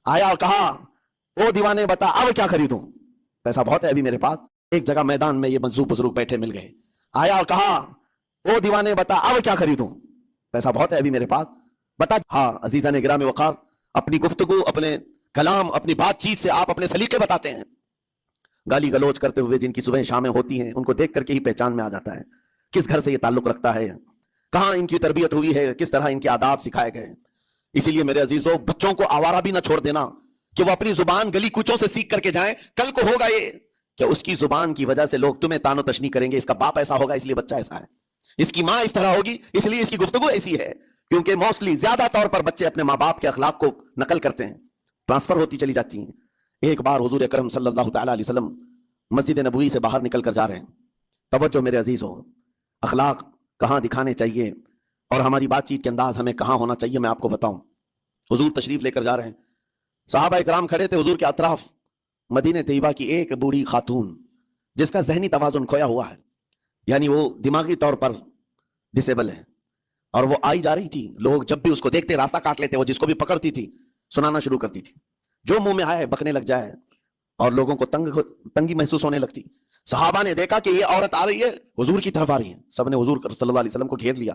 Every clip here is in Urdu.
آیا اور کہا او دیوانے بتا اب کیا خریدوں، پیسہ بہت ہے ابھی میرے پاس۔ ایک جگہ میدان میں یہ منصوب بزرگ بیٹھے مل گئے، آیا اور کہا او دیوانے بتا اب کیا خریدوں، پیسہ بہت ہے ابھی میرے پاس، بتا۔ ہاں عزیزان گرام وقار، اپنی گفتگو، اپنے کلام، اپنی بات چیت سے آپ اپنے سلیقے بتاتے ہیں۔ گالی گلوچ کرتے ہوئے جن کی صبح شامیں ہوتی ہیں ان کو دیکھ کر کے ہی پہچان میں آ جاتا ہے کس گھر سے یہ تعلق رکھتا ہے، کہاں ان کی تربیت ہوئی ہے، کس طرح ان کے آداب سکھائے گئے۔ اسی لیے میرے عزیزوں، بچوں کو آوارہ بھی نہ چھوڑ دینا کہ وہ اپنی زبان گلی کوچوں سے سیکھ کر کے جائیں۔ کل کو ہوگا یہ کہ اس کی زبان کی وجہ سے لوگ تمہیں تان و تشنی کریں گے، اس کا باپ ایسا ہوگا اس لیے بچہ ایسا ہے، اس کی ماں اس طرح ہوگی اس لیے اس کی گفتگو ایسی ہے۔ کیونکہ موسٹلی زیادہ طور پر بچے اپنے ماں باپ کے اخلاق کو نقل کرتے ہیں، ٹرانسفر ہوتی چلی جاتی ہیں۔ ایک بار حضور اکرم صلی اللہ تعالی علیہ وسلم مسجد نبوی سے باہر نکل کر جا رہے ہیں۔ توجہ میرے عزیزوں، اخلاق کہاں دکھانے چاہیے اور ہماری بات چیت کے انداز ہمیں کہاں ہونا چاہیے میں آپ کو بتاؤں۔ حضور تشریف لے کر جا رہے ہیں، صحابہ اکرام کھڑے تھے حضور کے اطراف۔ مدینہ طیبہ کی ایک بوڑھی خاتون جس کا ذہنی توازن کھویا ہوا ہے، یعنی وہ دماغی طور پر ڈسیبل ہے، اور وہ آئی جا رہی تھی۔ لوگ جب بھی اس کو دیکھتے راستہ کاٹ لیتے، وہ جس کو بھی پکڑتی تھی سنانا شروع کرتی تھی، جو منہ میں آئے بکنے لگ جائے، اور لوگوں کو تنگی محسوس ہونے لگتی۔ صحابہ نے دیکھا کہ یہ عورت آ رہی ہے، حضور کی طرف آ رہی ہے، سب نے حضور صلی اللہ علیہ وسلم کو گھیر لیا،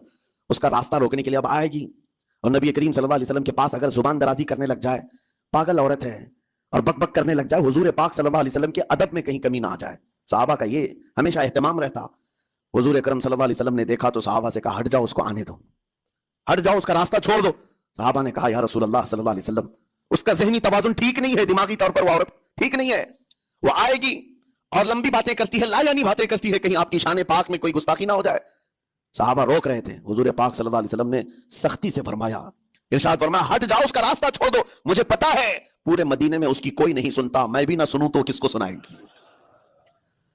اس کا راستہ روکنے کے لیے اب آئے گی۔ اور نبی کریم صلی اللہ علیہ وسلم کے پاس اگر زبان درازی کرنے لگ جائے، پاگل عورت ہے، اور بک بک کرنے لگ جائے، حضور پاک صلی اللہ علیہ وسلم کے ادب میں کہیں کمی نہ آ جائے۔ صحابہ کا یہ ہمیشہ اہتمام رہتا۔ حضور اکرم صلی اللہ علیہ وسلم نے دیکھا تو صحابہ سے کہا ہٹ جاؤ، اس کو آنے دو، ہٹ جاؤ، اس کا راستہ چھوڑ دو۔ صحابہ نے کہا یا رسول اللہ صلی اللہ علیہ وسلم، اس کا ذہنی توازن ٹھیک نہیں ہے، دماغی طور پر وہ عورت ٹھیک نہیں ہے، وہ آئے گی اور لمبی باتیں کرتی ہے، لا یعنی باتیں کرتی ہے، کہیں آپ کی شان پاک میں کوئی گستاخی نہ ہو جائے۔ صحابہ روک رہے تھے، حضور پاک صلی اللہ علیہ وسلم نے سختی سے فرمایا، ارشاد فرمایا ہٹ جاؤ، اس کا راستہ چھوڑ دو، مجھے پتا ہے پورے مدینے میں اس کی کوئی نہیں سنتا، میں بھی نہ سنوں تو کس کو سنائے گی،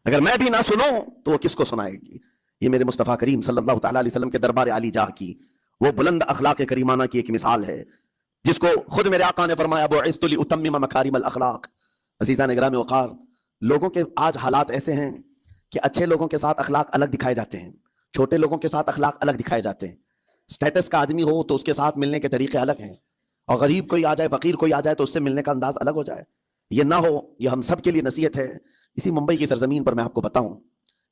اگر میں بھی نہ سنوں تو وہ کس کو سنائے گی۔ یہ میرے مصطفیٰ کریم صلی اللہ تعالی علیہ وسلم کے دربار عالی جاہ کی وہ بلند اخلاق کریمانہ کی ایک مثال ہے، جس کو خود میرے آقا نے فرمایا بعثت لاتمم مکارم الاخلاق۔ عزیزان گرامی وقار، لوگوں کے آج حالات ایسے ہیں کہ اچھے لوگوں کے ساتھ اخلاق الگ دکھائے جاتے ہیں، چھوٹے لوگوں کے ساتھ اخلاق الگ دکھائے جاتے ہیں۔ سٹیٹس کا آدمی ہو تو اس کے ساتھ ملنے کے طریقے الگ ہیں، اور غریب کوئی آ جائے، فقیر کوئی آ جائے تو اس سے ملنے کا انداز الگ ہو جائے۔ یہ نہ ہو، یہ ہم سب کے لیے نصیحت ہے۔ اسی ممبئی کی سرزمین پر میں آپ کو بتاؤں،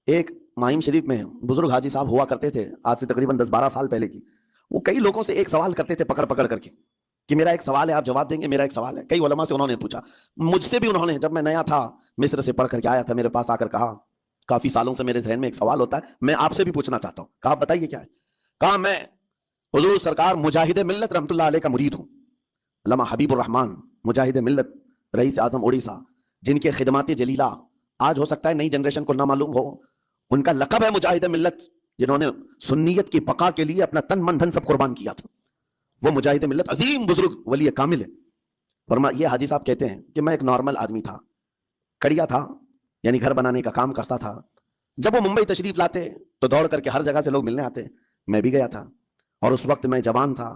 ایک ماہیم شریف میں بزرگ حاجی صاحب ہوا کرتے تھے، آج سے تقریباً 10-12 سال پہلے کی۔ وہ کئی لوگوں سے ایک سوال کرتے تھے پکڑ پکڑ کر کے کہ میرا ایک سوال ہے، آپ جواب دیں گے، میرا ایک سوال ہے۔ کئی علماء سے انہوں نے پوچھا، مجھ سے بھی انہوں نے، جب میں نیا تھا مصر سے پڑھ کر کے آیا تھا، میرے پاس آ کر کہا کافی سالوں سے میرے ذہن میں ایک سوال ہوتا ہے، میں آپ سے بھی پوچھنا چاہتا ہوں۔ کہا بتائیے کیا ہے؟ کہا میں حضور سرکار مجاہد ملت رحمۃ اللہ علیہ کا مرید ہوں، علامہ حبیب الرحمان مجاہد ملت رئیس اعظم اڑیسہ، جن کے خدمات جلیلہ آج ہو سکتا ہے نئی جنریشن کو نہ معلوم ہو، ان کا لقب ہے مجاہد ملت، جنہوں نے سنیت کی بقا کے لیے اپنا تن من دھن سب قربان کیا تھا۔ وہ مجاہد ملت عظیم بزرگ ولی کامل ہے۔ فرمایا یہ حاجی صاحب کہتے ہیں کہ میں ایک نارمل آدمی تھا، کڑیا تھا، یعنی گھر بنانے کا کام کرتا تھا۔ جب وہ ممبئی تشریف لاتے تو دوڑ کر کے ہر جگہ سے لوگ ملنے آتے، میں بھی گیا تھا، اور اس وقت میں جوان تھا۔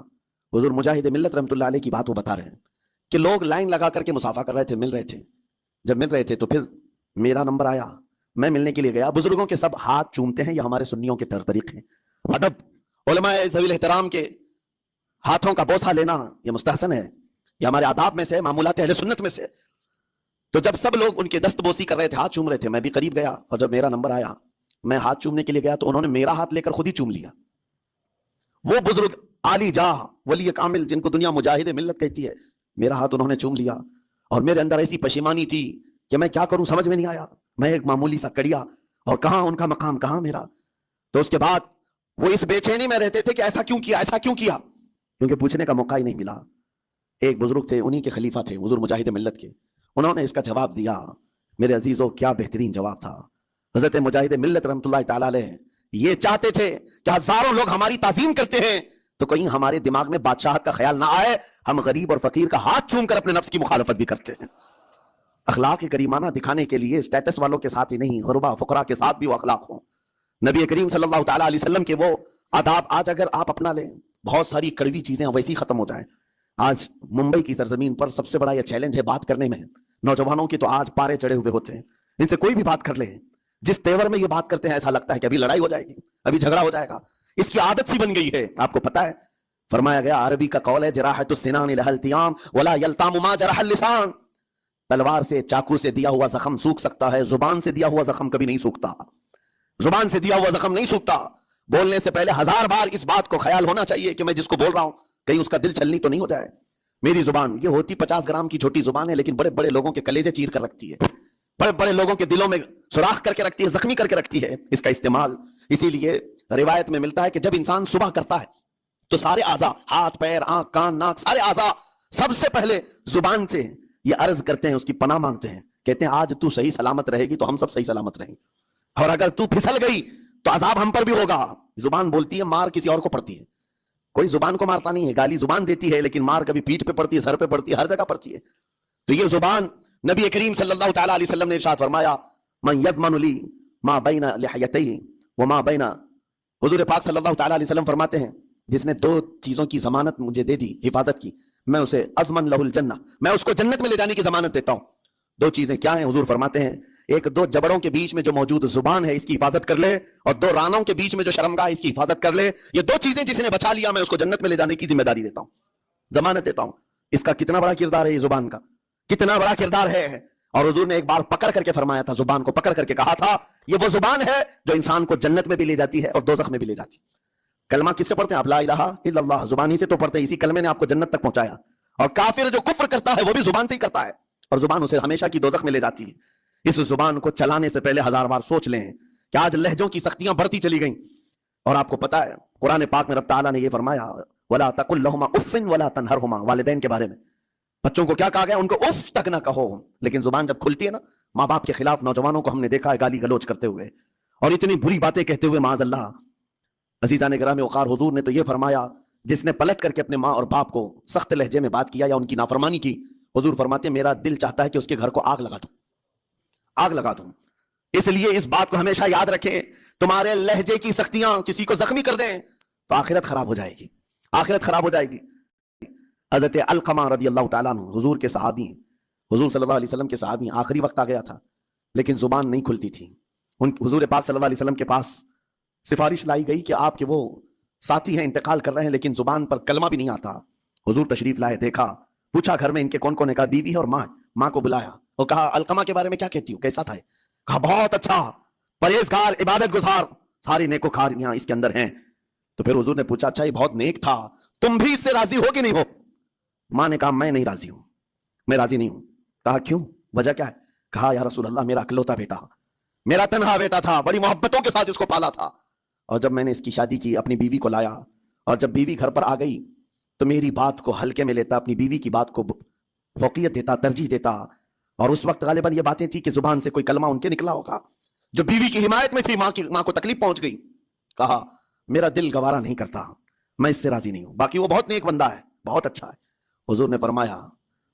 حضور مجاہد ملت رحمۃ اللہ علیہ کی بات وہ بتا رہے ہیں کہ لوگ لائن لگا کر کے مصافحہ کر رہے تھے، مل رہے تھے۔ جب مل رہے تھے تو پھر میرا نمبر آیا، میں ملنے کے لیے گیا۔ بزرگوں کے سب ہاتھ چومتے ہیں، یہ ہمارے سنیوں کے طور طریقے ہیں، ادب، علماء ذوی الاحترام کے ہاتھوں کا بوسہ لینا یہ مستحسن ہے، یہ ہمارے آداب میں سے، معمولات اہل سنت میں سے۔ تو جب سب لوگ ان کے دست بوسی کر رہے تھے، ہاتھ چوم رہے تھے، میں بھی قریب گیا، اور جب میرا نمبر آیا میں ہاتھ چومنے کے لیے گیا تو انہوں نے میرا ہاتھ لے کر خود ہی چوم لیا۔ وہ بزرگ عالی جاہ ولی کامل جن کو دنیا مجاہد ملت کہتی ہے، میرا ہاتھ انہوں نے چوم لیا، اور میرے اندر ایسی پشیمانی تھی کہ میں کیا کروں سمجھ میں نہیں آیا، میں ایک معمولی سا کڑیا، اور کہاں ان کا مقام کہاں میرا۔ تو اس کے بعد وہ اس بے چینی میں رہتے تھے کہ ایسا کیوں کیا، ایسا کیوں کیا، کیونکہ پوچھنے کا موقع ہی نہیں ملا۔ ایک بزرگ تھے، انہی کے خلیفہ تھے حضور مجاہد ملت کے، انہوں نے اس کا جواب دیا۔ میرے عزیزوں کیا بہترین جواب تھا۔ حضرت مجاہد ملت رحمۃ اللہ تعالی علیہ یہ چاہتے تھے کہ ہزاروں لوگ ہماری تعظیم کرتے ہیں تو کہیں ہمارے دماغ میں بادشاہت کا خیال نہ آئے، ہم غریب اور فقیر کا ہاتھ چوم کر اپنے نفس کی مخالفت بھی کرتے ہیں۔ اخلاق کریمانہ دکھانے کے لیے اسٹیٹس والوں کے ساتھ ہی نہیں، غربا فقراء کے ساتھ بھی وہ اخلاق ہوں۔ نبی کریم صلی اللہ تعالی علیہ وسلم کے وہ آداب آج اگر آپ اپنا لیں، بہت ساری کڑوی چیزیں ویسی ختم ہو جائیں۔ آج ممبئی کی سرزمین پر سب سے بڑا یہ چیلنج ہے بات کرنے میں، نوجوانوں کی تو آج پارے چڑھے ہوئے ہوتے ہیں، ان سے کوئی بھی بات کر لے، جس تیور میں یہ بات کرتے ہیں ایسا لگتا ہے کہ ابھی لڑائی ہو جائے گی، ابھی جھگڑا ہو جائے گا۔ اس کی عادت سی بن گئی ہے۔ آپ کو پتا ہے فرمایا گیا عربی کا قول ہے جراحت السنان لها التیام ولا یلتام ما جرح اللسان، تلوار سے چاقو سے دیا ہوا زخم سوکھ سکتا ہے، زبان سے دیا ہوا زخم کبھی نہیں سوکھتا، زبان سے دیا ہوا زخم نہیں سوکھتا۔ بولنے سے پہلے 1000 بار اس بات کو خیال ہونا چاہیے کہ میں جس کو بول رہا ہوں کہیں اس کا دل چھلنی تو نہیں ہو جائے۔ میری زبان یہ ہوتی 50 گرام کی چھوٹی زبان ہے، لیکن بڑے بڑے لوگوں کے کلیجے چیر کر رکھتی ہے، بڑے بڑے لوگوں کے دلوں میں سوراخ کر کے رکھتی ہے، زخمی کر کے رکھتی ہے اس کا استعمال۔ اسی لیے روایت میں ملتا ہے کہ جب انسان صبح کرتا ہے تو سارے اعضاء، ہاتھ پیر آنکھ کان ناک، سارے اعضاء سب سے پہلے زبان سے یہ عرض کرتے ہیں، اس کی پناہ مانگتے ہیں، کہتے ہیں آج تو صحیح سلامت رہے گی تو ہم سب صحیح سلامت رہیں گے، اور اگر تو پھسل گئی تو عذاب ہم پر بھی ہوگا۔ زبان بولتی ہے، مار کسی اور کو پڑتی ہے، کوئی زبان کو مارتا نہیں ہے، گالی زبان دیتی ہے، لیکن مار کبھی پیٹھ پہ پڑتی ہے، سر پہ پڑتی ہے، ہر جگہ پڑتی ہے۔ تو یہ زبان نبی کریم صلی اللہ تعالی علیہ وسلم نے ارشاد فرمایا من یضمن لی ما بین لحیتیہ وما بین، حضور پاک صلی اللہ تعالی علیہ وسلم فرماتے ہیں جس نے 2 چیزوں کی ضمانت مجھے دے دی، حفاظت کی، میں اسے اضمن لہ الجنہ، میں اس کو جنت میں لے جانے کی ضمانت دیتا ہوں۔ 2 چیزیں کیا ہیں؟ حضور فرماتے ہیں ایک 2 جبڑوں کے بیچ میں جو موجود زبان ہے اس کی حفاظت کر لے، اور 2 رانوں کے بیچ میں جو شرمگاہ اس کی حفاظت کر لے، یہ 2 چیزیں جس نے بچا لیا میں اس کو جنت میں لے جانے کی ذمہ داری دیتا ہوں، ضمانت دیتا ہوں۔ اس کا کتنا بڑا کردار ہے، یہ زبان کا کتنا بڑا کردار ہے۔ اور حضور نے ایک بار پکڑ کر کے فرمایا تھا، زبان کو پکڑ کر کے کہا تھا یہ وہ زبان ہے جو انسان کو جنت میں بھی لے جاتی ہے اور دوزخ میں بھی لے جاتی ہے۔ کلمہ کس سے پڑھتے ہیں آپ؟ لا الہ الا اللہ، زبان ہی سے تو پڑھتے ہیں، اسی کلمے نے آپ کو جنت تک پہنچایا۔ اور کافر جو کفر کرتا ہے وہ بھی زبان سے ہی کرتا ہے، اور زبان اسے ہمیشہ کی دوزخ میں لے جاتی ہے۔ اس زبان کو چلانے سے پہلے 1000 بار سوچ لیں کہ آج لہجوں کی سختیاں بڑھتی چلی گئیں، اور آپ کو پتا ہے قرآن پاک میں رب تعالیٰ نے یہ فرمایا وَلَا تَقُلْ لَهُمَا اُفٍّ وَلَا تَنْهَرْهُمَا، والدین کے بارے میں بچوں کو کیا کہا گیا؟ ان کو اف تک نہ کہو۔ لیکن زبان جب کھلتی ہے نا، ماں باپ کے خلاف نوجوانوں کو ہم نے دیکھا ہے گالی گلوچ کرتے ہوئے اور اتنی بری باتیں کہتے ہوئے، معاذ اللہ۔ عزیزان گرامی وقار، حضور نے تو یہ فرمایا جس نے پلٹ کر کے اپنے ماں اور باپ کو سخت لہجے میں بات کیا یا ان کی نافرمانی کی، حضور فرماتے ہیں میرا دل چاہتا ہے کہ اس کے گھر کو آگ لگا دوں، آگ لگا دوں۔ اس لیے اس بات کو ہمیشہ یاد رکھیں، تمہارے لہجے کی سختیاں کسی کو زخمی کر دیں تو آخرت خراب ہو جائے گی، آخرت خراب ہو جائے گی۔ حضرت علقمہ رضی اللہ تعالیٰ عنہ حضور کے صحابی ہیں، حضور صلی اللہ علیہ وسلم کے صحابی ہیں، آخری وقت آ گیا تھا لیکن زبان نہیں کھلتی تھی۔ حضور پاک صلی اللہ علیہ وسلم کے پاس سفارش لائی گئی کہ آپ کے وہ ساتھی ہیں انتقال کر رہے ہیں لیکن زبان پر کلمہ بھی نہیں آتا۔ حضور تشریف لائے، دیکھا، پوچھا گھر میں ان کے کون کون ہے، کہا بیوی ہے اور ماں۔ ماں کو بلایا اور کہا علقمہ کے بارے میں کیا کہتی ہو، کیسا تھا؟ کہا بہت اچھا، پرہیزگار، عبادت گزار، ساری نیکوکار یہاں اس کے اندر ہیں۔ تو پھر حضور نے پوچھا اچھا یہ بہت نیک تھا، تم بھی اس سے راضی ہو کہ نہیں ہو؟ ماں نے کہا میں نہیں راضی ہوں، میں راضی نہیں ہوں۔ کہا کیوں، وجہ کیا ہے؟ کہا یا رسول اللہ میرا اکلوتا بیٹا، میرا تنہا بیٹا تھا، بڑی محبتوں کے ساتھ اس کو پالا تھا، اور جب میں نے اس کی شادی کی اپنی بیوی کو لایا، اور جب بیوی گھر پر آ گئی تو میری بات کو ہلکے میں لیتا، اپنی بیوی کی بات کو فوقیت دیتا، ترجیح دیتا۔ اور اس وقت غالباً یہ باتیں تھی کہ زبان سے کوئی کلمہ ان کے نکلا ہوگا جو بیوی کی حمایت میں تھی، ماں کو تکلیف پہنچ گئی۔ کہا میرا دل گوارا نہیں کرتا، میں اس سے راضی نہیں ہوں، باقی وہ بہت نیک بندہ ہے، بہت اچھا ہے۔ حضور نے فرمایا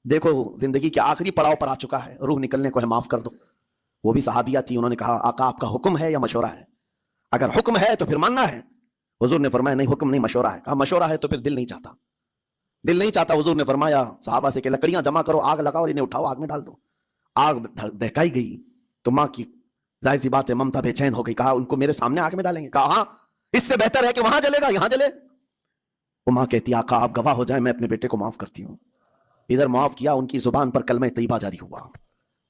دیکھو زندگی کے آخری پڑاؤ پر آ چکا ہے، روح نکلنے کو ہے، معاف کر دو۔ وہ بھی صحابیہ تھی، انہوں نے کہا آقا آپ کا حکم ہے یا مشورہ ہے؟ اگر حکم ہے تو پھر ماننا ہے۔ حضور نے فرمایا نہیں حکم نہیں، مشورہ ہے۔ کہا مشورہ ہے تو پھر دل نہیں چاہتا، دل نہیں چاہتا۔ حضور نے فرمایا صحابہ سے کہ لکڑیاں جمع کرو، آگ لگاؤ اور انہیں اٹھاؤ، آگ میں ڈال دو۔ آگ دہکائی گئی تو ماں کی ظاہر سی بات ہے ممتا بے چین ہو گئی، کہا ان کو میرے سامنے آگ میں ڈالیں گے؟ کہا ہاں، اس سے بہتر ہے کہ وہاں جلے گا، یہاں جلے۔ وہ ماں کہتی آقا آپ گواہ ہو جائیں، میں اپنے بیٹے کو معاف کرتی ہوں۔ ادھر معاف کیا، ان کی زبان پر کلمہ طیبہ جاری ہوا۔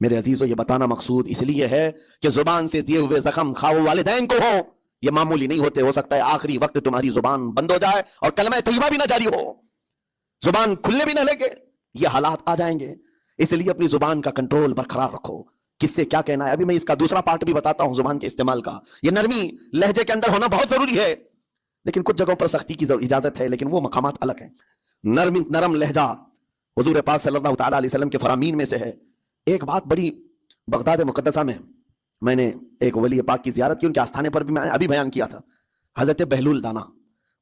میرے عزیزو یہ بتانا مقصود اس لیے ہے کہ زبان سے دیے ہوئے زخم خواہ والدین کو ہو، یہ معمولی نہیں ہوتے، ہو سکتا ہے آخری وقت تمہاری زبان بند ہو جائے اور کلمہ طیبہ بھی نہ جاری ہو، زبان کھلنے بھی نہ لگے، یہ حالات آ جائیں گے۔ اس لیے اپنی زبان کا کنٹرول برقرار رکھو، کس سے کیا کہنا ہے۔ ابھی میں اس کا دوسرا پارٹ بھی بتاتا ہوں زبان کے استعمال کا۔ یہ نرمی لہجے کے اندر ہونا بہت ضروری ہے، لیکن کچھ جگہوں پر سختی کی اجازت ہے، لیکن وہ مقامات الگ ہیں۔ نرم لہجہ حضور پاک صلی اللہ تعالیٰ علیہ وسلم کے فرامین میں سے ہے۔ ایک بات بڑی بغداد مقدسہ میں نے ایک ولی پاک کی زیارت کی، ان کے آستانے پر بھی میں ابھی بیان کیا تھا۔ حضرت بہلول دانا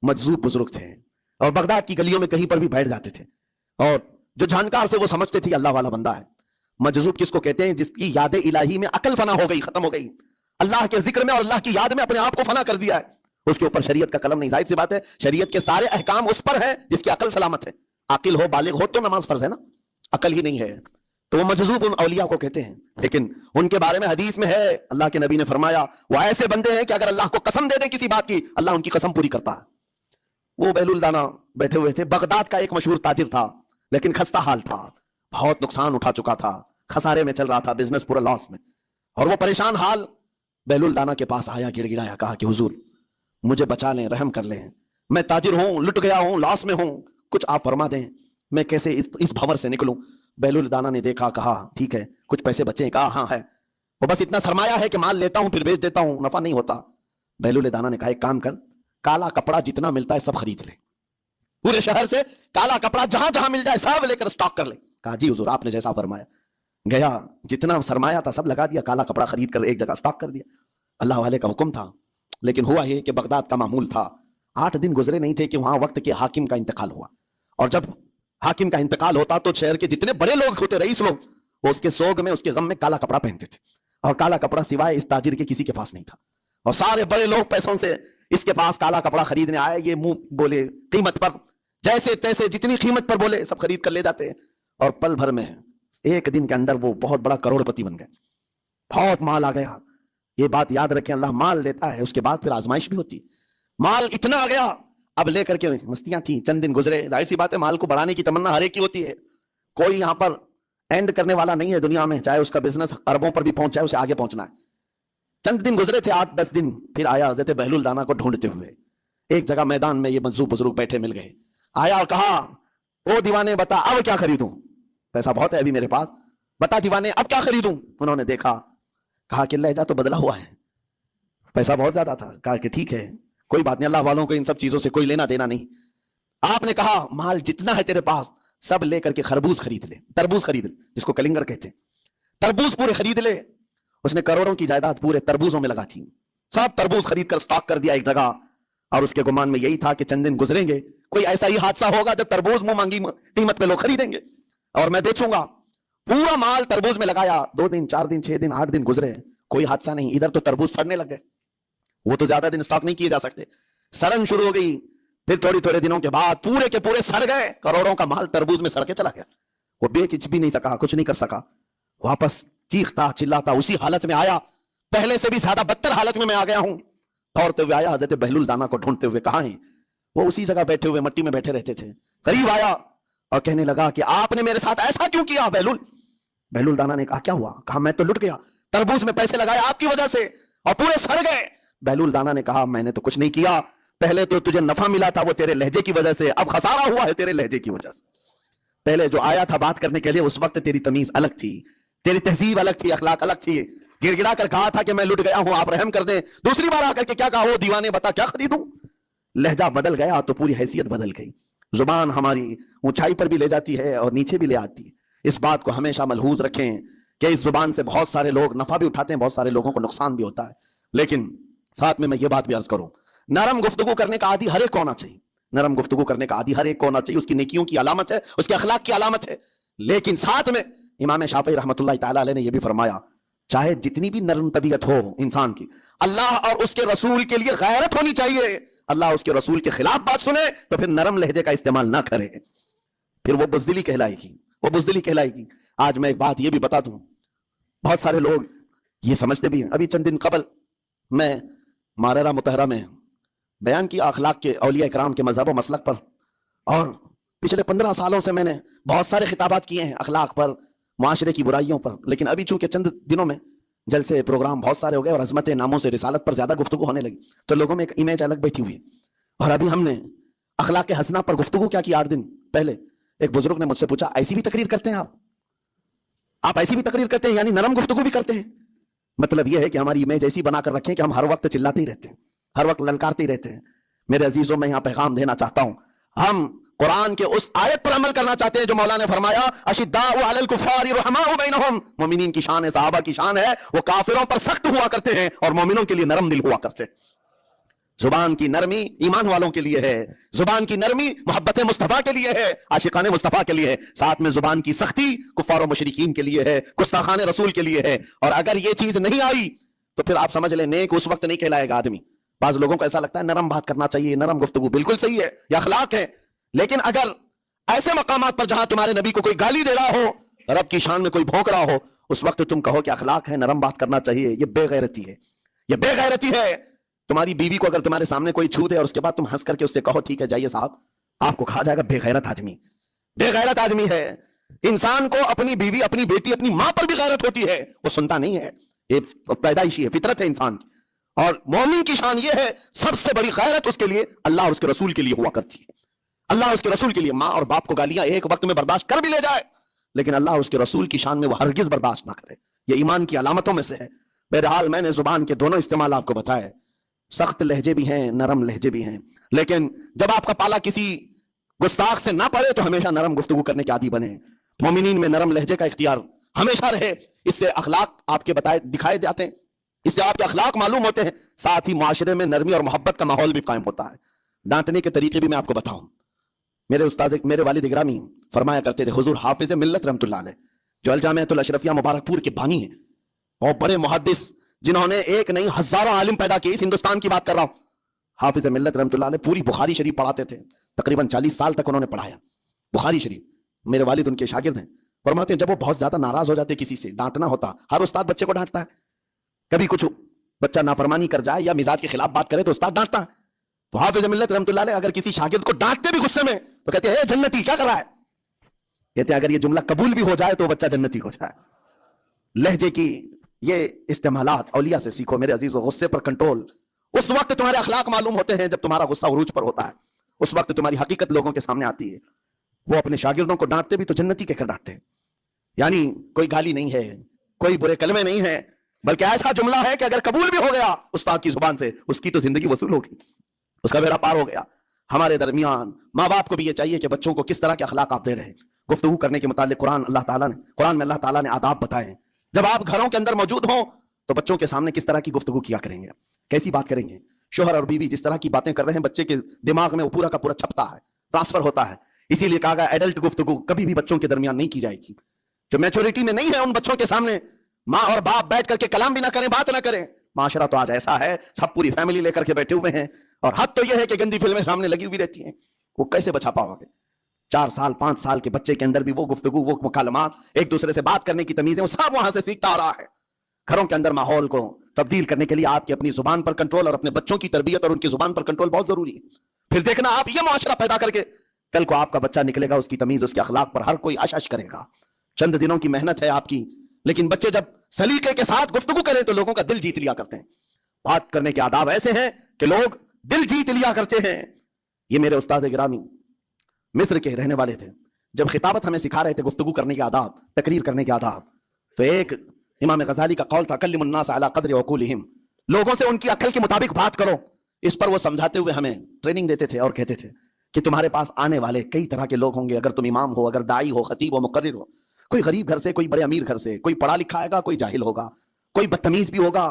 مجذوب بزرگ تھے اور بغداد کی گلیوں میں کہیں پر بھی بیٹھ جاتے تھے، اور جو جانکار تھے وہ سمجھتے تھے اللہ والا بندہ ہے۔ مجذوب کس کو کہتے ہیں؟ جس کی یاد الہی میں عقل فنا ہو گئی، ختم ہو گئی، اللہ کے ذکر میں اور اللہ کی یاد میں اپنے آپ کو فنا کر دیا ہے، اس کے اوپر شریعت کا قلم نہیں۔ ظاہر سی بات ہے شریعت کے سارے احکام اس پر ہے جس کی عقل سلامت ہے، عاقل ہو بالغ ہو تو نماز فرض ہے نا، عقل ہی نہیں ہے تو وہ مجذوب ان اولیاء کو کہتے ہیں۔ لیکن ان کے بارے میں حدیث میں ہے، اللہ کے نبی نے فرمایا وہ ایسے بندے ہیں کہ اگر اللہ کو قسم دے دیں کسی بات کی، اللہ ان کی قسم پوری کرتا ہے۔ وہ بہلول دانا بیٹھے ہوئے تھے. بغداد کا ایک مشہور تاجر تھا, لیکن خستہ حال تھا, بہت نقصان اٹھا چکا تھا, خسارے میں چل رہا تھا, بزنس پورا لاس میں. اور وہ پریشان حال بہلول دانا کے پاس آیا, گڑ گڑایا, کہا کہ حضور مجھے بچا لیں, رحم کر لیں, میں تاجر ہوں, لٹ گیا ہوں, لاس میں ہوں, کچھ آپ فرما دیں, میں کیسے اس بھنور سے نکلوں. بہلول دانا نے دیکھا, کہا ٹھیک ہے, کچھ پیسے بچے؟ کہا ہاں ہے, وہ بس اتنا سرمایہ ہے کہ مال لیتا ہوں پھر بیچ دیتا ہوں, نفع نہیں ہوتا. بہلول دانا نے کہا ایک کام کر, کالا کپڑا جتنا ملتا ہے سب خرید لے, پورے شہر سے کالا کپڑا جہاں جہاں مل جائے سب لے کر سٹاک کر لے. کہا جی حضور آپ نے جیسا فرمایا. گیا, جتنا سرمایہ تھا سب لگا دیا, کالا کپڑا خرید کر ایک جگہ سٹاک کر دیا. اللہ والے کا حکم تھا, لیکن ہوا یہ کہ بغداد کا معمول تھا, 8 دن گزرے نہیں تھے کہ وہاں وقت کے حاکم کا انتقال ہوا. اور جب حاکم کا انتقال ہوتا تو شہر کے جتنے بڑے لوگ ہوتے, رئیس لوگ, وہ اس کے سوگ میں, اس کے غم میں کالا کپڑا پہنتے تھے. اور کالا کپڑا سوائے اس تاجر کے کسی کے پاس نہیں تھا. اور سارے بڑے لوگ پیسوں سے اس کے پاس کالا کپڑا خریدنے آئے. یہ منہ بولے قیمت پر, جیسے تیسے جتنی قیمت پر بولے سب خرید کر لے جاتے. اور پل بھر میں, ایک دن کے اندر وہ بہت بڑا کروڑ پتی بن گئے, بہت مال آ گیا. یہ بات یاد رکھیں, اللہ مال دیتا ہے, اس کے بعد پھر آزمائش بھی ہوتی. مال اتنا آ گیا, اب لے کر کے مستیاں تھیں, چند دن گزرے. ظاہر سی بات ہے, مال کو بڑھانے کی تمنا ہر ایک کی ہوتی ہے, کوئی یہاں پر اینڈ کرنے والا نہیں ہے دنیا میں, چاہے اس کا بزنس اربوں پر بھی پہنچ جائے, اسے آگے پہنچنا ہے. چند دن گزرے تھے, 8-10 دن, پھر آیا حضرت بہلول دانا کو ڈھونڈتے ہوئے. ایک جگہ میدان میں یہ منصوب بزرگ بیٹھے مل گئے. آیا اور کہا او دیوانے بتا اب کیا خریدوں, پیسہ بہت ہے ابھی میرے پاس, بتا دیوانے اب کیا خریدوں. انہوں نے دیکھا, کہا کہ لہجہ تو بدلا ہوا ہے, پیسہ بہت زیادہ تھا. کہا کہ ٹھیک ہے کوئی بات نہیں, اللہ والوں کو ان سب چیزوں سے کوئی لینا دینا نہیں. آپ نے کہا مال جتنا ہے تیرے پاس سب لے کر کے خربوز خرید لے, تربوز خرید لے, جس کو کلنگر کہتے ہیں, تربوز پورے خرید لے. اس نے کروڑوں کی جائیداد پورے تربوزوں میں لگا تھی, سب تربوز خرید کر سٹاک کر دیا ایک جگہ. اور اس کے گمان میں یہی تھا کہ چند دن گزریں گے, کوئی ایسا ہی حادثہ ہوگا جب تربوز منہ مانگی قیمت پہ لوگ خریدیں گے اور میں بیچوں گا. پورا مال تربوز میں لگایا. 2 دن 4 دن 6 دن 8 دن گزرے, کوئی حادثہ نہیں. ادھر تو تربوز سڑنے لگ گئے, وہ تو زیادہ دن سٹاک نہیں کیے جا سکتے, سڑن شروع ہو گئی. پھر تھوڑے دنوں کے بعد پورے کے پورے سڑ گئے, کروڑوں کا مال تربوز میں سڑ کے چلا گیا. وہ بیچ بھی نہیں سکا, کچھ نہیں کر سکا, واپس چیختا چلاتا اسی حالت میں آیا, پہلے سے بھی زیادہ بدتر حالت میں آ گیا ہوں. دوڑتے ہوئے آیا, حضرت بہلول دانا کو ڈھونڈتے ہوئے. کہاں ہیں وہ؟ اسی جگہ بیٹھے ہوئے مٹی میں بیٹھے رہتے تھے. قریب آیا اور کہنے لگا کہ آپ نے میرے ساتھ ایسا کیوں کیا بہلول. بہلول دانا نے کہا کیا ہوا؟ کہا میں تو لٹ گیا, تربوز میں پیسے لگائے آپ کی وجہ سے اور پورے سڑ گئے. بہلول دانا نے کہا میں نے تو کچھ نہیں کیا, پہلے تو تجھے نفع ملا تھا وہ تیرے لہجے کی وجہ سے, اب خسارہ ہوا ہے تیرے لہجے کی وجہ سے. پہلے جو آیا تھا بات کرنے کے لیے اس وقت تیری تمیز الگ تھی, تیری تہذیب الگ تھی, اخلاق الگ تھی. گڑ گڑا کر کہا تھا کہ میں لٹ گیا ہوں آپ رحم کر دیں. دوسری بار آ کر کے کیا کہا, وہ دیوانے بتا کیا خریدوں. لہجہ بدل گیا تو پوری حیثیت بدل گئی. زبان ہماری اونچائی پر بھی لے جاتی ہے اور نیچے بھی لے آتی ہے. اس بات کو ہمیشہ ملحوظ رکھیں کہ اس زبان سے بہت سارے لوگ نفع بھی اٹھاتے ہیں, بہت سارے لوگوں کو نقصان بھی ہوتا ہے. لیکن ساتھ میں یہ بات بھی عرض کروں, نرم گفتگو کرنے کا عادی ہر ایک کو ہونا چاہیے. نرم گفتگو کرنے کا عادی ہر ایک کو ہونا چاہیے, اس کی نیکیوں کی علامت ہے, اس کے اخلاق کی علامت ہے. لیکن ساتھ میں امام شافعی رحمۃ اللہ تعالی علیہ نے یہ بھی فرمایا, چاہے جتنی بھی نرم طبیعت ہو انسان کی, اللہ اور اس کے رسول کے لیے غیرت ہونی چاہیے. اللہ اس کے رسول کے خلاف بات سنے تو پھر نرم لہجے کا استعمال نہ کرے, پھر وہ بزدلی کہلائے گی, وہ بزدلی کہلائے گی. آج میں ایک بات یہ بھی بتا دوں, بہت سارے لوگ یہ سمجھتے بھی ہیں. ابھی چند دن قبل میں ماررہ متحرہ میں بیان کیا اخلاق کے اولیاء اکرام کے مذہب و مسلک پر, اور پچھلے 15 سالوں سے میں نے بہت سارے خطابات کیے ہیں اخلاق پر, معاشرے کی برائیوں پر. لیکن ابھی چونکہ چند دنوں میں جلسے پروگرام بہت سارے ہو گئے اور عظمت ناموں سے رسالت پر زیادہ گفتگو ہونے لگی, تو لوگوں میں ایک امیج الگ بیٹھی ہوئی. اور ابھی ہم نے اخلاق حسنہ پر گفتگو کیا کی 8 دن پہلے. ایک بزرگ نے مجھ سے پوچھا ایسی بھی تقریر کرتے ہیں آپ ایسی بھی تقریر کرتے ہیں, یعنی نرم گفتگو بھی کرتے ہیں؟ مطلب یہ ہے کہ ہماری امیج ایسی بنا کر رکھیں کہ ہم ہر وقت چلاتے ہی رہتے ہیں, ہر وقت للکارتے ہی رہتے ہیں. میرے عزیزوں میں یہاں پیغام دینا چاہتا ہوں, ہم قرآن کے اس آیت پر عمل کرنا چاہتے ہیں جو مولا نے فرمایا اشداء علی الکفار رحماء بینہم. مومنین کی شان ہے, صحابہ کی شان ہے, وہ کافروں پر سخت ہوا کرتے ہیں اور مومنوں کے لیے نرم دل ہوا کرتے ہیں. زبان کی نرمی ایمان والوں کے لیے ہے, زبان کی نرمی محبت مصطفیٰ کے لیے ہے, عاشقان مصطفیٰ کے لیے ہے. ساتھ میں زبان کی سختی کفار و مشرکین کے لیے ہے, گستاخان رسول کے لیے ہے. اور اگر یہ چیز نہیں آئی تو پھر آپ سمجھ لیں نیک اس وقت نہیں کہلائے گا آدمی. بعض لوگوں کو ایسا لگتا ہے نرم بات کرنا چاہیے, نرم گفتگو بالکل صحیح ہے, یہ اخلاق ہے. لیکن اگر ایسے مقامات پر جہاں تمہارے نبی کو کوئی گالی دے رہا ہو, رب کی شان میں کوئی بھونک رہا ہو, اس وقت تم کہو کہ اخلاق ہے, نرم بات کرنا چاہیے, یہ بے غیرتی ہے, یہ بے غیرتی ہے. تمہاری بیوی کو اگر تمہارے سامنے کوئی چھو دے اور اس کے بعد تم ہنس کر کے اس سے کہو ٹھیک ہے جائیے صاحب، آپ کو کہا جائے گا بے غیرت آدمی، بے غیرت آدمی ہے۔ انسان کو اپنی بیوی، اپنی بیٹی، اپنی ماں پر بھی غیرت ہوتی ہے، وہ سنتا نہیں ہے، یہ پیدائشی ہے، فطرت ہے انسان کی۔ اور مومن کی شان یہ ہے سب سے بڑی غیرت اس کے لیے اللہ اور اس کے رسول کے لیے ہوا کرتی ہے۔ اللہ اور اس کے رسول کے لیے ماں اور باپ کو گالیاں ایک وقت میں برداشت کر بھی لے جائے، لیکن اللہ اور اس کے رسول کی شان میں وہ ہرگز برداشت نہ کرے، یہ ایمان کی علامتوں میں سے ہے۔ بہرحال میں نے زبان کے دونوں استعمال آپ کو بتائے، سخت لہجے بھی ہیں، نرم لہجے بھی ہیں، لیکن جب آپ کا پالا کسی گستاخ سے نہ پڑے تو ہمیشہ نرم گفتگو کرنے کے عادی بنے۔ مومنین میں نرم لہجے کا اختیار ہمیشہ رہے، اس سے اخلاق آپ کے بتائے دکھائے جاتے ہیں، اس سے آپ کے اخلاق معلوم ہوتے ہیں، ساتھ ہی معاشرے میں نرمی اور محبت کا ماحول بھی قائم ہوتا ہے۔ ڈانٹنے کے طریقے بھی میں آپ کو بتاؤں، میرے استاد، میرے والد گرامی فرمایا کرتے تھے، حضور حافظ ملت رحمۃ اللہ علیہ جو الجامعۃ الاشرفیہ مبارک پور کے بانی ہیں اور بڑے محدث جنہوں نے ایک نہیں ہزاروں عالم پیدا کیے، اس ہندوستان کی بات کر رہا ہوں، حافظ ملت رحمۃ اللہ علیہ پوری بخاری شریف پڑھاتے تھے، تقریباً 40 سال تک انہوں نے پڑھایا بخاری شریف۔ میرے والد ان کے شاگرد ہیں، فرماتے ہیں جب وہ بہت زیادہ ناراض ہو جاتے کسی سے، ڈانٹنا ہوتا، ہر استاد بچے کو ڈانٹتا ہے، کبھی کچھ بچہ نافرمانی کر جائے یا مزاج کے خلاف بات کرے تو استاد ڈانٹتا ہے، تو حافظ ملت رحمۃ اللہ علیہ اگر کسی شاگرد کو ڈانٹتے بھی غصے میں تو کہتے ہیں اے جنتی کیا کر رہا ہے، کہتے ہیں اگر یہ جملہ قبول بھی ہو جائے تو بچہ جنتی ہو جائے۔ لہجے کی یہ استعمالات اولیاء سے سیکھو میرے عزیز، و غصے پر کنٹرول اس وقت تمہارے اخلاق معلوم ہوتے ہیں جب تمہارا غصہ عروج پر ہوتا ہے، اس وقت تمہاری حقیقت لوگوں کے سامنے آتی ہے۔ وہ اپنے شاگردوں کو ڈانٹتے بھی تو جنتی کہہ کر ڈانٹتے ہیں، یعنی کوئی گالی نہیں ہے، کوئی برے کلمے نہیں ہے، بلکہ ایسا جملہ ہے کہ اگر قبول بھی ہو گیا استاد کی زبان سے، اس کی تو زندگی وصول ہوگی، اس کا بیڑا پار ہو گیا۔ ہمارے درمیان ماں باپ کو بھی یہ چاہیے کہ بچوں کو کس طرح کے اخلاق آپ دے رہے ہیں۔ گفتگو کرنے کے متعلق قرآن میں اللہ تعالیٰ نے آداب بتائے ہیں، جب آپ گھروں کے اندر موجود ہوں تو بچوں کے سامنے کس طرح کی گفتگو کیا کریں گے، کیسی بات کریں گے۔ شوہر اور بیوی جس طرح کی باتیں کر رہے ہیں بچے کے دماغ میں وہ پورا کا پورا چھپتا ہے، ٹرانسفر ہوتا ہے، اسی لیے کہا گیا ایڈلٹ گفتگو کبھی بھی بچوں کے درمیان نہیں کی جائے گی۔ جو میچورٹی میں نہیں ہے ان بچوں کے سامنے ماں اور باپ بیٹھ کر کے کلام بھی نہ کریں، بات نہ کریں۔ معاشرہ تو آج ایسا ہے، سب پوری فیملی لے کر کے بیٹھے ہوئے ہیں، اور حد تو یہ ہے کہ گندی فلمیں سامنے لگی ہوئی رہتی ہیں، وہ کیسے بچا پاؤ گے؟ 4 سال 5 سال کے بچے کے اندر بھی وہ گفتگو، وہ مکالمات، ایک دوسرے سے بات کرنے کی تمیزیں، وہ سب وہاں سے سیکھتا آ رہا ہے۔ گھروں کے اندر ماحول کو تبدیل کرنے کے لیے آپ کی اپنی زبان پر کنٹرول اور اپنے بچوں کی تربیت اور ان کی زبان پر کنٹرول بہت ضروری ہے۔ پھر دیکھنا آپ یہ معاشرہ پیدا کر کے کل کو آپ کا بچہ نکلے گا، اس کی تمیز، اس کے اخلاق پر ہر کوئی اش کرے گا۔ چند دنوں کی محنت ہے آپ کی، لیکن بچے جب سلیقے کے ساتھ گفتگو کریں تو لوگوں کا دل جیت لیا کرتے ہیں۔ بات کرنے کے آداب ایسے ہیں کہ لوگ دل جیت لیا کرتے ہیں۔ یہ میرے استاد گرامی مصر کے رہنے والے تھے، جب خطابت ہمیں سکھا رہے تھے گفتگو کرنے کے آداب، تقریر کرنے کے آداب، تو ایک امام غزالی کا قول تھا کلم الناس علی قدر عقولہم، لوگوں سے ان کی عقل کے مطابق بات کرو۔ اس پر وہ سمجھاتے ہوئے ہمیں ٹریننگ دیتے تھے اور کہتے تھے کہ تمہارے پاس آنے والے کئی طرح کے لوگ ہوں گے، اگر تم امام ہو، اگر داعی ہو، خطیب ہو، مقرر ہو، کوئی غریب گھر سے، کوئی بڑے امیر گھر سے، کوئی پڑھا لکھا آئے گا، کوئی جاہل ہوگا، کوئی بدتمیز بھی ہوگا،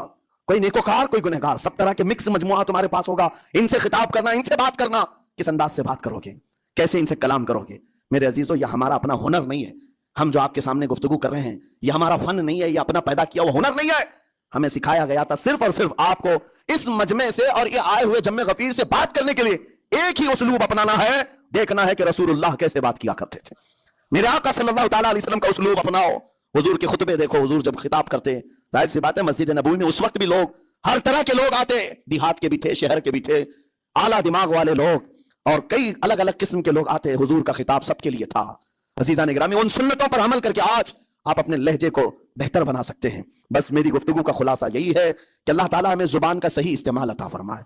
کوئی نیکوکار، کوئی گنہگار، سب طرح کے مکس مجموعہ تمہارے پاس ہوگا۔ ان سے خطاب کرنا، ان سے بات کرنا، کس انداز سے بات کرو گے، کیسے ان سے کلام کرو گے۔ میرے عزیزو، یہ ہمارا اپنا ہنر نہیں ہے، ہم جو آپ کے سامنے گفتگو کر رہے ہیں یہ ہمارا فن نہیں ہے، یہ اپنا پیدا کیا وہ ہنر نہیں ہے۔ ہمیں سکھایا گیا تھا صرف اور صرف آپ کو اس مجمع سے اور یہ آئے ہوئے جمع غفیر سے بات کرنے کے لیے ایک ہی اسلوب اپنانا ہے، دیکھنا ہے کہ رسول اللہ کیسے بات کیا کرتے تھے۔ میرے آقا صلی اللہ تعالیٰ علیہ وسلم کا اسلوب اپناؤ، حضور کے خطبے دیکھو، حضور جب خطاب کرتے، ظاہر سی بات ہے مسجد نبوی میں اس وقت بھی لوگ ہر طرح کے لوگ آتے، دیہات کے بھی تھے، شہر کے بھی تھے، اعلیٰ دماغ والے لوگ اور کئی الگ الگ قسم کے لوگ آتے، حضور کا خطاب سب کے لیے تھا۔ عزیزان گرامی، ان سنتوں پر عمل کر کے آج آپ اپنے لہجے کو بہتر بنا سکتے ہیں۔ بس میری گفتگو کا خلاصہ یہی ہے کہ اللہ تعالیٰ ہمیں زبان کا صحیح استعمال عطا فرمائے۔